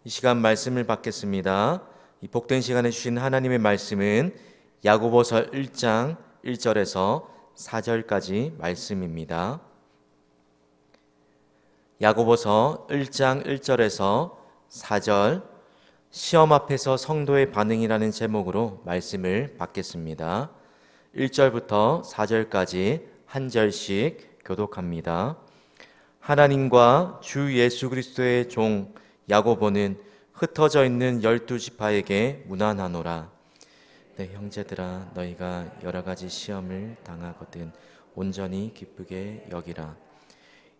이 시간 말씀을 받겠습니다. 이 복된 시간에 주신 하나님의 말씀은 야고보서 1장 1절에서 4절까지 말씀입니다. 야고보서 1장 1절에서 4절, 시험 앞에서 성도의 반응이라는 제목으로 말씀을 받겠습니다. 1절부터 4절까지 한 절씩 교독합니다. 하나님과 주 예수 그리스도의 종 야고보는 흩어져 있는 12지파에게 문안하노라. 내 형제들아, 너희가 여러 가지 시험을 당하거든 온전히 기쁘게 여기라.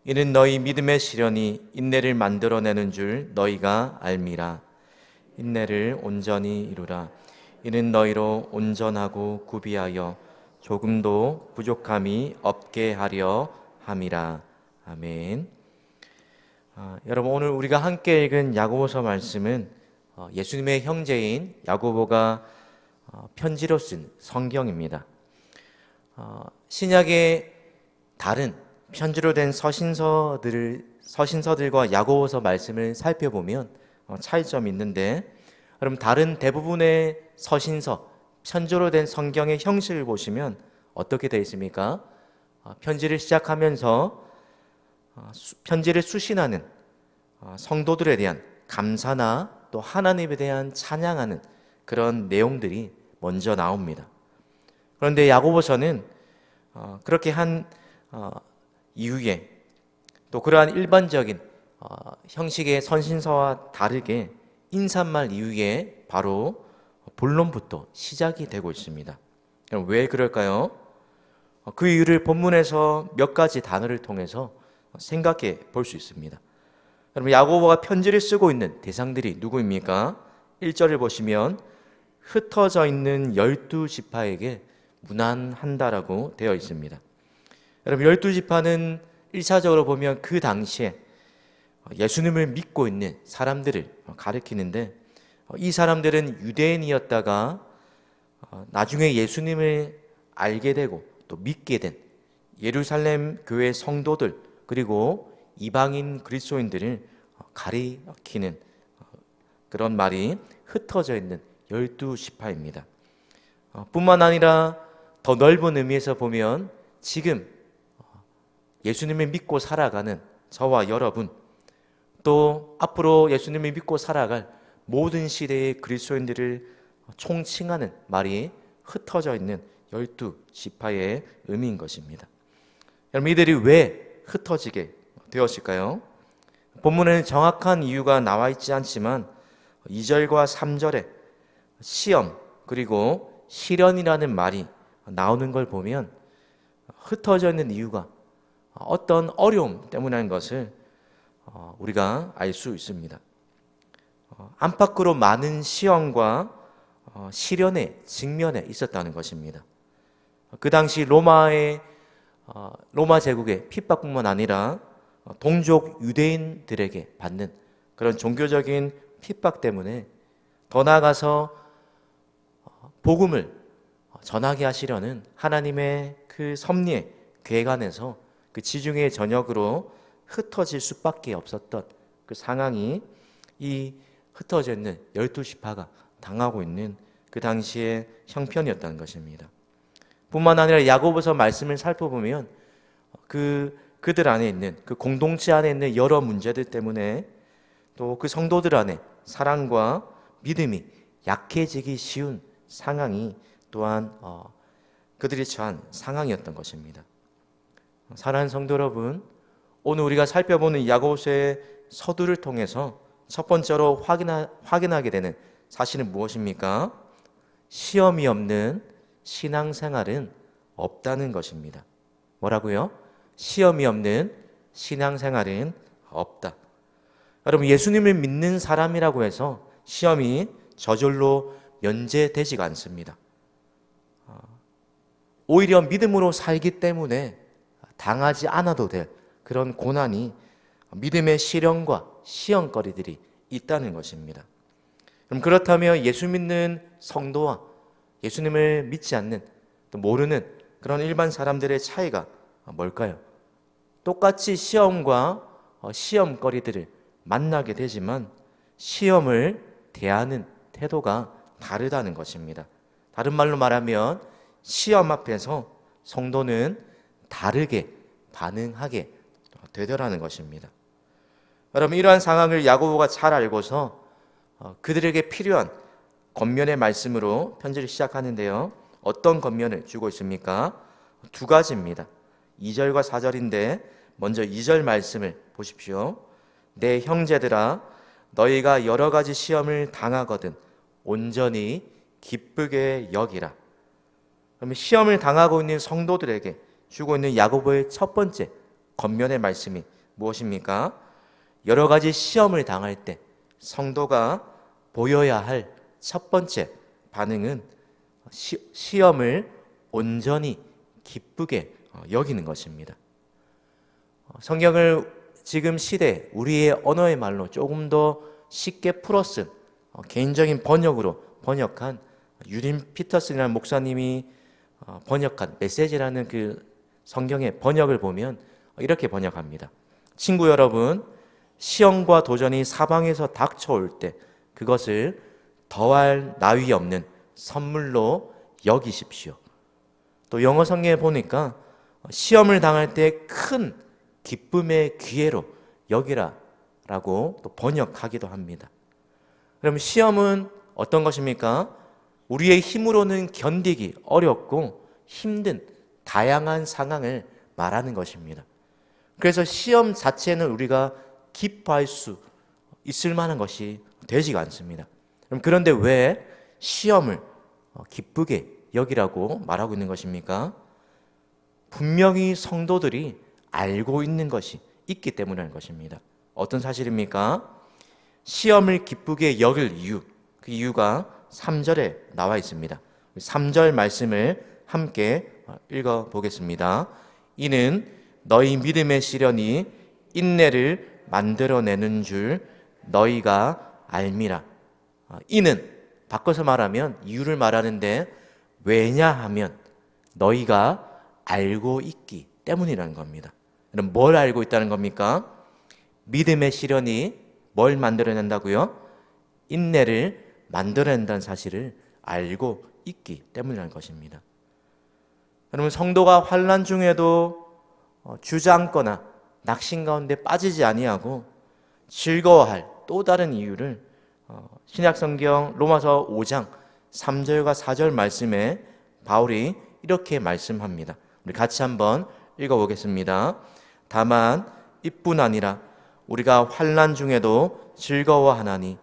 이는 너희 믿음의 시련이 인내를 만들어내는 줄 너희가 알미라. 인내를 온전히 이루라. 이는 너희로 온전하고 구비하여 조금도 부족함이 없게 하려 함이라. 아멘. 여러분, 오늘 우리가 함께 읽은 야고보서 말씀은 예수님의 형제인 야고보가 편지로 쓴 성경입니다. 신약의 다른 편지로 된 서신서들과 야고보서 말씀을 살펴보면 차이점이 있는데, 여러분, 다른 대부분의 서신서, 편지로 된 성경의 형식을 보시면 어떻게 되어 있습니까? 편지를 시작하면서 편지를 수신하는 성도들에 대한 감사나 또 하나님에 대한 찬양하는 그런 내용들이 먼저 나옵니다. 그런데 야고보서는 그렇게 한 이후에 또 그러한 일반적인 형식의 서신서와 다르게 인사말 이후에 바로 본론부터 시작이 되고 있습니다. 왜 그럴까요? 그 이유를 본문에서 몇 가지 단어를 통해서 생각해 볼 수 있습니다. 여러분, 야고보가 편지를 쓰고 있는 대상들이 누구입니까? 1절을 보시면 흩어져 있는 12지파에게 문안한다라고 되어 있습니다. 여러분, 12지파는 1차적으로 보면 그 당시에 예수님을 믿고 있는 사람들을 가리키는데, 이 사람들은 유대인이었다가 나중에 예수님을 알게 되고 또 믿게 된 예루살렘 교회 성도들, 그리고 이방인 그리스도인들을 가리키는 그런 말이 흩어져 있는 12지파입니다. 뿐만 아니라 더 넓은 의미에서 보면 지금 예수님을 믿고 살아가는 저와 여러분, 또 앞으로 예수님을 믿고 살아갈 모든 시대의 그리스도인들을 총칭하는 말이 흩어져 있는 12지파의 의미인 것입니다. 여러분, 이들이 왜 흩어지게 되었을까요? 본문에는 정확한 이유가 나와 있지 않지만 2절과 3절에 시험 그리고 시련이라는 말이 나오는 걸 보면 흩어져 있는 이유가 어떤 어려움 때문인 것을 우리가 알 수 있습니다. 안팎으로 많은 시험과 시련의 직면에 있었다는 것입니다. 그 당시 로마 제국의 핍박뿐만 아니라 동족 유대인들에게 받는 그런 종교적인 핍박 때문에 더 나아가서 복음을 전하게 하시려는 하나님의 그 섭리의 계획 안에서 그 지중해 전역으로 흩어질 수밖에 없었던 그 상황이 이 흩어져 있는 12지파가 당하고 있는 그 당시의 형편이었다는 것입니다. 뿐만 아니라 야고보서 말씀을 살펴보면 그들 안에 있는 그 공동체 안에 있는 여러 문제들 때문에 또 그 성도들 안에 사랑과 믿음이 약해지기 쉬운 상황이 또한 그들이 처한 상황이었던 것입니다. 사랑하는 성도 여러분, 오늘 우리가 살펴보는 야고보서의 서두를 통해서 첫 번째로 확인하게 되는 사실은 무엇입니까? 시험이 없는 신앙생활은 없다는 것입니다. 뭐라고요? 시험이 없는 신앙생활은 없다. 여러분, 예수님을 믿는 사람이라고 해서 시험이 저절로 면제되지가 않습니다. 오히려 믿음으로 살기 때문에 당하지 않아도 될 그런 고난이, 믿음의 시련과 시험거리들이 있다는 것입니다. 그럼 그렇다면 예수 믿는 성도와 예수님을 믿지 않는, 또 모르는 그런 일반 사람들의 차이가 뭘까요? 똑같이 시험과 시험거리들을 만나게 되지만 시험을 대하는 태도가 다르다는 것입니다. 다른 말로 말하면 시험 앞에서 성도는 다르게 반응하게 되더라는 것입니다. 여러분, 이러한 상황을 야고보가 잘 알고서 그들에게 필요한 권면의 말씀으로 편지를 시작하는데요. 어떤 권면을 주고 있습니까? 두 가지입니다. 2절과 4절인데 먼저 2절 말씀을 보십시오. 내 형제들아, 너희가 여러 가지 시험을 당하거든 온전히 기쁘게 여기라. 그러면 시험을 당하고 있는 성도들에게 주고 있는 야고보의 첫 번째 권면의 말씀이 무엇입니까? 여러 가지 시험을 당할 때 성도가 보여야 할 첫 번째 반응은 시험을 온전히 기쁘게 여기는 것입니다. 성경을 지금 시대 우리의 언어의 말로 조금 더 쉽게 풀어쓴 개인적인 번역으로 번역한 유딘 피터슨이라는 목사님이 번역한 메시지라는 그 성경의 번역을 보면 이렇게 번역합니다. 친구 여러분, 시험과 도전이 사방에서 닥쳐올 때 그것을 더할 나위 없는 선물로 여기십시오. 또 영어 성경에 보니까 시험을 당할 때 큰 기쁨의 기회로 여기라 라고 또 번역하기도 합니다. 그럼 시험은 어떤 것입니까? 우리의 힘으로는 견디기 어렵고 힘든 다양한 상황을 말하는 것입니다. 그래서 시험 자체는 우리가 기뻐할 수 있을 만한 것이 되지가 않습니다. 그런데 왜 시험을 기쁘게 여기라고 말하고 있는 것입니까? 분명히 성도들이 알고 있는 것이 있기 때문이라는 것입니다. 어떤 사실입니까? 시험을 기쁘게 여길 이유, 그 이유가 3절에 나와 있습니다. 3절 말씀을 함께 읽어보겠습니다. 이는 너희 믿음의 시련이 인내를 만들어내는 줄 너희가 알미라. 이는 바꿔서 말하면 이유를 말하는데 왜냐하면 너희가 알고 있기 때문이라는 겁니다. 그럼 뭘 알고 있다는 겁니까? 믿음의 시련이 뭘 만들어낸다고요? 인내를 만들어낸다는 사실을 알고 있기 때문이라는 것입니다. 여러분, 성도가 환난 중에도 주저앉거나 낙심 가운데 빠지지 아니하고 즐거워할 또 다른 이유를 신약성경 로마서 5장 3절과 4절 말씀에 바울이 이렇게 말씀합니다. 우리 같이 한번 읽어보겠습니다. 다만 이뿐 아니라 우리가 환난 중에도 즐거워하나니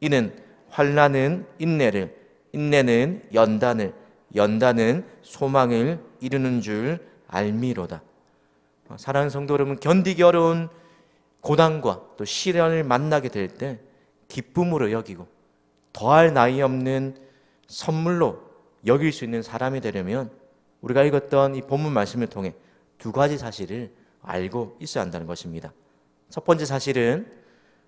이는 환난은 인내를, 인내는 연단을, 연단은 소망을 이루는 줄 알미로다. 사랑하는 성도 여러분, 견디기 어려운 고난과 또 시련을 만나게 될 때 기쁨으로 여기고 더할 나위 없는 선물로 여길 수 있는 사람이 되려면 우리가 읽었던 이 본문 말씀을 통해 두 가지 사실을 알고 있어야 한다는 것입니다. 첫 번째 사실은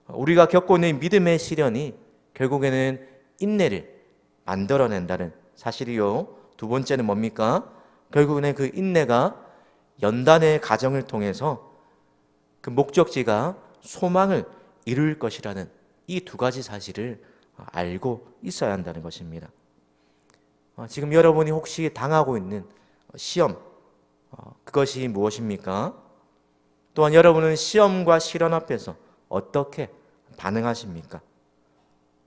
우리가 겪고 있는 믿음의 시련이 결국에는 인내를 만들어낸다는 사실이요. 두 번째는 뭡니까? 결국에는 그 인내가 연단의 과정을 통해서 그 목적지가 소망을 이룰 것이라는 이 두 가지 사실을 알고 있어야 한다는 것입니다. 지금 여러분이 혹시 당하고 있는 시험, 그것이 무엇입니까? 또한 여러분은 시험과 시련 앞에서 어떻게 반응하십니까?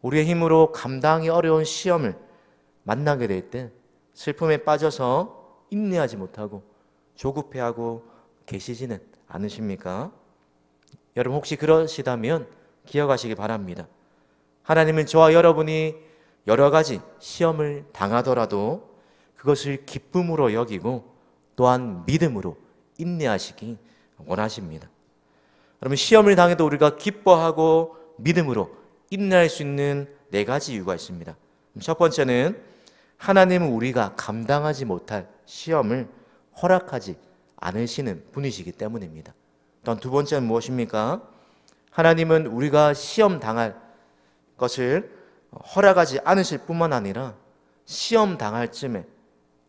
우리의 힘으로 감당이 어려운 시험을 만나게 될 때 슬픔에 빠져서 인내하지 못하고 조급해하고 계시지는 않으십니까? 여러분 혹시 그러시다면 기억하시기 바랍니다. 하나님은 저와 여러분이 여러 가지 시험을 당하더라도 그것을 기쁨으로 여기고 또한 믿음으로 인내하시기 원하십니다. 여러분 시험을 당해도 우리가 기뻐하고 믿음으로 인내할 수 있는 네 가지 이유가 있습니다. 첫 번째는 하나님은 우리가 감당하지 못할 시험을 허락하지 않으시는 분이시기 때문입니다. 또한 두 번째는 무엇입니까? 하나님은 우리가 시험 당할 것을 허락하지 않으실 뿐만 아니라 시험 당할 쯤에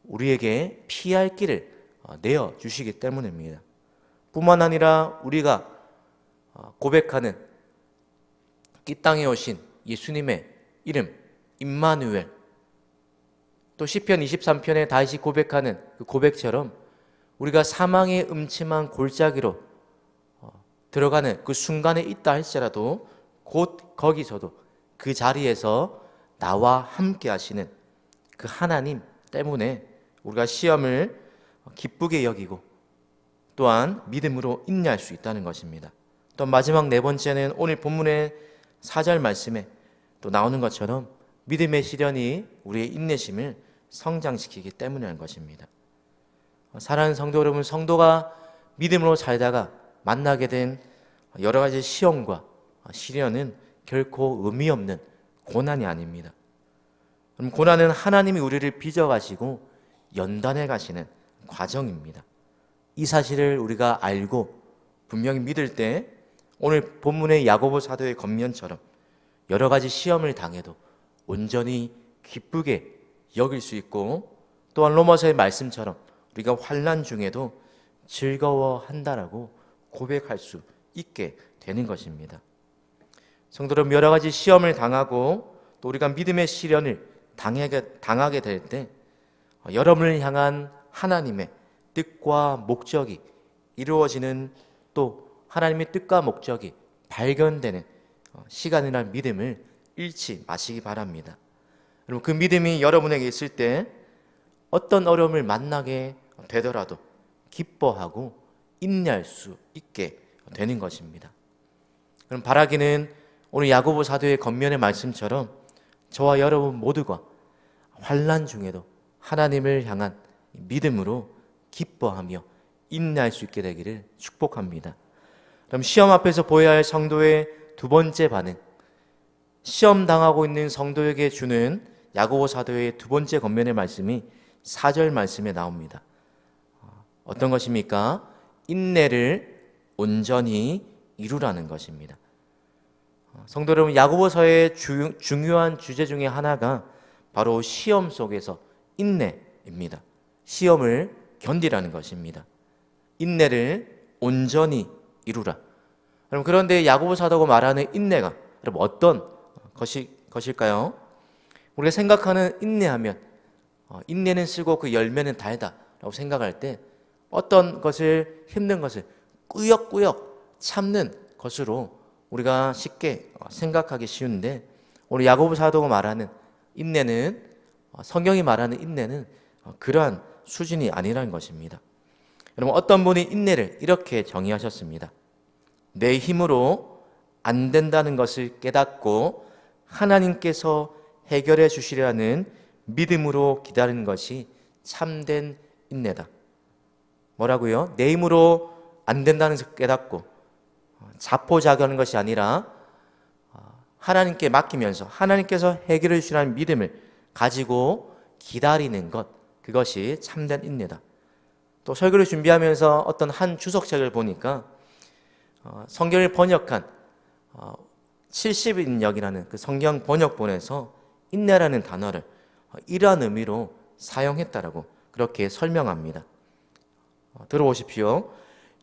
우리에게 피할 길을 내어 주시기 때문입니다. 뿐만 아니라 우리가 고백하는 이 땅에 오신 예수님의 이름 임마누엘, 또 시편 23편에 다윗이 고백하는 그 고백처럼 우리가 사망의 음침한 골짜기로 들어가는 그 순간에 있다 할지라도 곧 거기서도 그 자리에서 나와 함께 하시는 그 하나님 때문에 우리가 시험을 기쁘게 여기고 또한 믿음으로 인내할 수 있다는 것입니다. 또 마지막 네 번째는 오늘 본문의 4절 말씀에 또 나오는 것처럼 믿음의 시련이 우리의 인내심을 성장시키기 때문이라는 것입니다. 사랑하는 성도 여러분, 성도가 믿음으로 살다가 만나게 된 여러 가지 시험과 시련은 결코 의미 없는 고난이 아닙니다. 그럼 고난은 하나님이 우리를 빚어가시고 연단해 가시는 과정입니다. 이 사실을 우리가 알고 분명히 믿을 때 오늘 본문의 야고보 사도의 겉면처럼 여러 가지 시험을 당해도 온전히 기쁘게 여길 수 있고, 또한 로마서의 말씀처럼 우리가 환난 중에도 즐거워한다라고 고백할 수 있게 되는 것입니다. 성도 여러분, 여러 가지 시험을 당하고 또 우리가 믿음의 시련을 당하게 될 때 여러분을 향한 하나님의 뜻과 목적이 이루어지는, 또 하나님의 뜻과 목적이 발견되는 시간이라는 믿음을 잃지 마시기 바랍니다. 여러분, 그 믿음이 여러분에게 있을 때 어떤 어려움을 만나게 되더라도 기뻐하고 인내할 수 있게 되는 것입니다. 그럼 바라기는 오늘 야고보 사도의 겉면의 말씀처럼 저와 여러분 모두가 환난 중에도 하나님을 향한 믿음으로 기뻐하며 인내할 수 있게 되기를 축복합니다. 그럼 시험 앞에서 보여야 할 성도의 두 번째 반응, 시험 당하고 있는 성도에게 주는 야고보 사도의 두 번째 겉면의 말씀이 4절 말씀에 나옵니다. 어떤 것입니까? 인내를 온전히 이루라는 것입니다. 성도 여러분, 야고보서의 중요한 주제 중에 하나가 바로 시험 속에서 인내입니다. 시험을 견디라는 것입니다. 인내를 온전히 이루라. 여러분, 그런데 야고보 사도가 말하는 인내가 여러분 어떤 것일까요? 우리가 생각하는 인내하면 인내는 쓰고 그 열매는 달다라고 생각할 때 어떤 것을, 힘든 것을 꾸역꾸역 참는 것으로 우리가 쉽게 생각하기 쉬운데, 오늘 야고보 사도가 말하는 인내는, 성경이 말하는 인내는 그러한 수준이 아니라는 것입니다. 여러분, 어떤 분이 인내를 이렇게 정의하셨습니다. 내 힘으로 안 된다는 것을 깨닫고 하나님께서 해결해 주시려는 믿음으로 기다리는 것이 참된 인내다. 뭐라고요? 내 힘으로 안 된다는 것을 깨닫고 자포자기하는 것이 아니라 하나님께 맡기면서 하나님께서 해결해 주시라는 믿음을 가지고 기다리는 것, 그것이 참된 인내다. 또 설교를 준비하면서 어떤 한 주석책을 보니까 성경을 번역한 70인역이라는 그 성경 번역본에서 인내라는 단어를 이러한 의미로 사용했다라고 그렇게 설명합니다. 들어보십시오.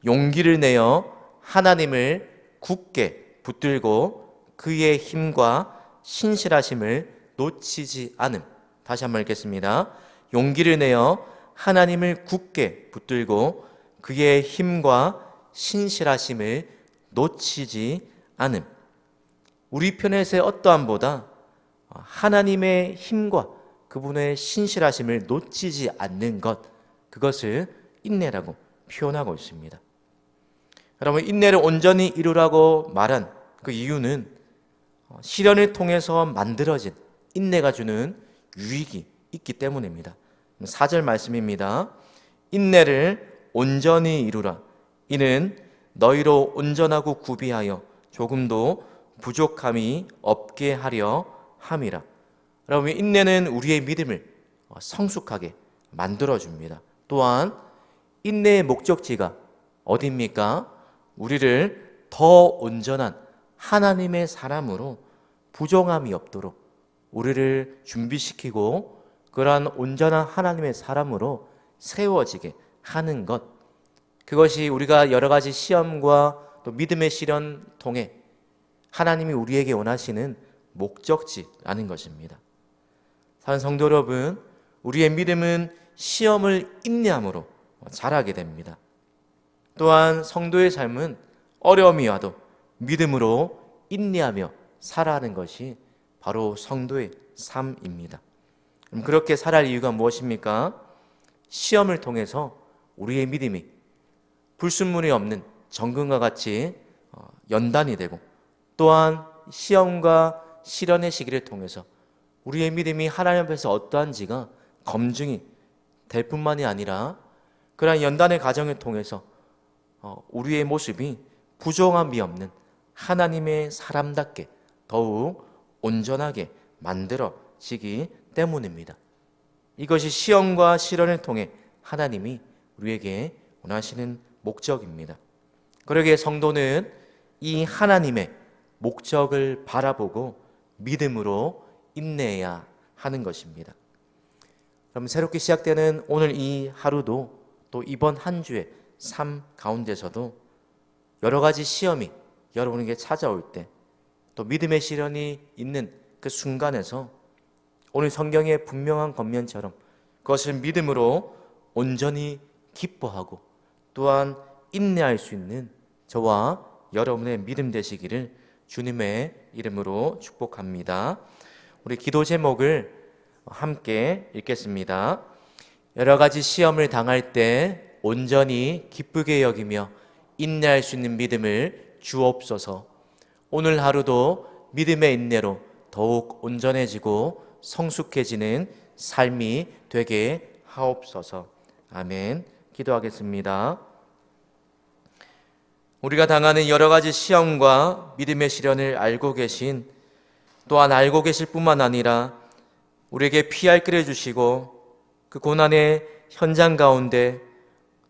용기를 내어 하나님을 굳게 붙들고 그의 힘과 신실하심을 놓치지 않음. 다시 한번 읽겠습니다. 용기를 내어 하나님을 굳게 붙들고 그의 힘과 신실하심을 놓치지 않음. 우리 편에서의 어떠함보다 하나님의 힘과 그분의 신실하심을 놓치지 않는 것, 그것을 인내라고 표현하고 있습니다. 여러분, 인내를 온전히 이루라고 말한 그 이유는 시련을 통해서 만들어진 인내가 주는 유익이 있기 때문입니다. 4절 말씀입니다. 인내를 온전히 이루라. 이는 너희로 온전하고 구비하여 조금도 부족함이 없게 하려 함이라. 여러분, 인내는 우리의 믿음을 성숙하게 만들어줍니다. 또한 인내의 목적지가 어디입니까? 우리를 더 온전한 하나님의 사람으로 부정함이 없도록 우리를 준비시키고 그러한 온전한 하나님의 사람으로 세워지게 하는 것, 그것이 우리가 여러 가지 시험과 또 믿음의 시련 통해 하나님이 우리에게 원하시는 목적지라는 것입니다. 사랑하는 성도 여러분, 우리의 믿음은 시험을 인내함으로 자라게 됩니다. 또한 성도의 삶은 어려움이 와도 믿음으로 인내하며 살아가는 것이 바로 성도의 삶입니다. 그럼 그렇게 살아갈 이유가 무엇입니까? 시험을 통해서 우리의 믿음이 불순물이 없는 정금과 같이 연단이 되고, 또한 시험과 시련의 시기를 통해서 우리의 믿음이 하나님 앞에서 어떠한지가 검증이 될 뿐만이 아니라, 그러한 연단의 과정을 통해서 우리의 모습이 부정함이 없는 하나님의 사람답게 더욱 온전하게 만들어지기 때문입니다. 이것이 시험과 시련을 통해 하나님이 우리에게 원하시는 목적입니다. 그러기에 성도는 이 하나님의 목적을 바라보고 믿음으로 인내해야 하는 것입니다. 그럼 새롭게 시작되는 오늘 이 하루도, 또 이번 한 주의 삶 가운데서도 여러 가지 시험이 여러분에게 찾아올 때, 또 믿음의 시련이 있는 그 순간에서 오늘 성경의 분명한 권면처럼 그것을 믿음으로 온전히 기뻐하고 또한 인내할 수 있는 저와 여러분의 믿음 되시기를 주님의 이름으로 축복합니다. 우리 기도 제목을 함께 읽겠습니다. 여러 가지 시험을 당할 때 온전히 기쁘게 여기며 인내할 수 있는 믿음을 주옵소서. 오늘 하루도 믿음의 인내로 더욱 온전해지고 성숙해지는 삶이 되게 하옵소서. 아멘. 기도하겠습니다. 우리가 당하는 여러 가지 시험과 믿음의 시련을 알고 계신, 또한 알고 계실 뿐만 아니라 우리에게 피할 길을 주시고 그 고난의 현장 가운데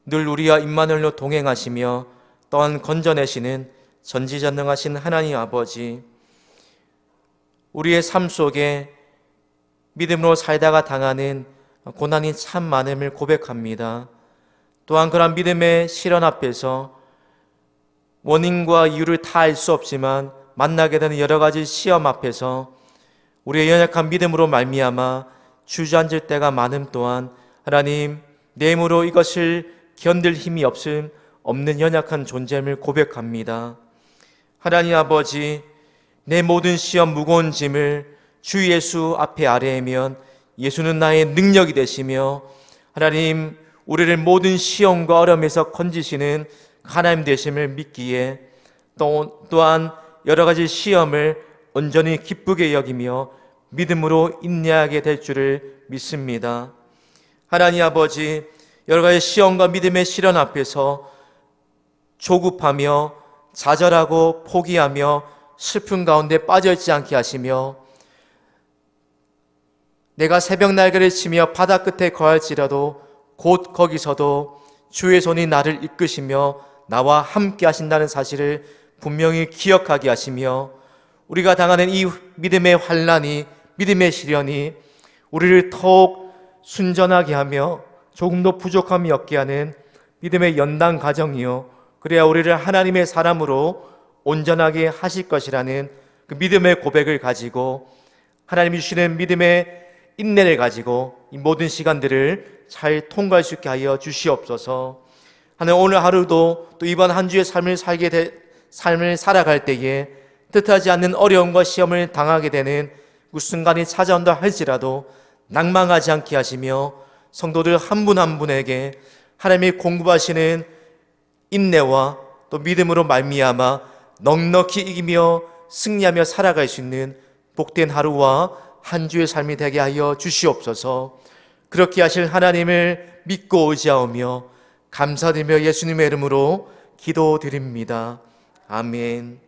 늘 우리와 임마누엘로 동행하시며 또한 건져내시는 전지전능하신 하나님 아버지, 우리의 삶 속에 믿음으로 살다가 당하는 고난이 참 많음을 고백합니다. 또한 그런 믿음의 시련 앞에서 원인과 이유를 다 알 수 없지만 만나게 되는 여러 가지 시험 앞에서 우리의 연약한 믿음으로 말미암아 주저앉을 때가 많음 또한 하나님, 내 힘으로 이것을 견딜 힘이 없는 연약한 존재임을 고백합니다. 하나님 아버지, 내 모든 시험 무거운 짐을 주 예수 앞에 아뢰면 예수는 나의 능력이 되시며, 하나님, 우리를 모든 시험과 어려움에서 건지시는 하나님 되심을 믿기에 또한 여러 가지 시험을 온전히 기쁘게 여기며 믿음으로 인내하게 될 줄을 믿습니다. 하나님 아버지, 여러 가지 시험과 믿음의 시련 앞에서 조급하며 좌절하고 포기하며 슬픈 가운데 빠져있지 않게 하시며, 내가 새벽 날개를 치며 바다 끝에 거할지라도 곧 거기서도 주의 손이 나를 이끄시며 나와 함께 하신다는 사실을 분명히 기억하게 하시며, 우리가 당하는 이 믿음의 환난이, 믿음의 시련이 우리를 더욱 순전하게 하며 조금도 부족함이 없게 하는 믿음의 연단 과정이요, 그래야 우리를 하나님의 사람으로 온전하게 하실 것이라는 그 믿음의 고백을 가지고, 하나님이 주시는 믿음의 인내를 가지고 이 모든 시간들을 잘 통과할 수 있게 하여 주시옵소서. 하나님, 오늘 하루도 또 이번 한 주의 삶을 살아갈 때에 뜻하지 않는 어려움과 시험을 당하게 되는 그 순간이 찾아온다 할지라도 낭망하지 않게 하시며, 성도들 한 분 한 분에게 하나님이 공급하시는 인내와 또 믿음으로 말미암아 넉넉히 이기며 승리하며 살아갈 수 있는 복된 하루와 한 주의 삶이 되게 하여 주시옵소서. 그렇게 하실 하나님을 믿고 의지하오며 감사드리며 예수님의 이름으로 기도드립니다. 아멘.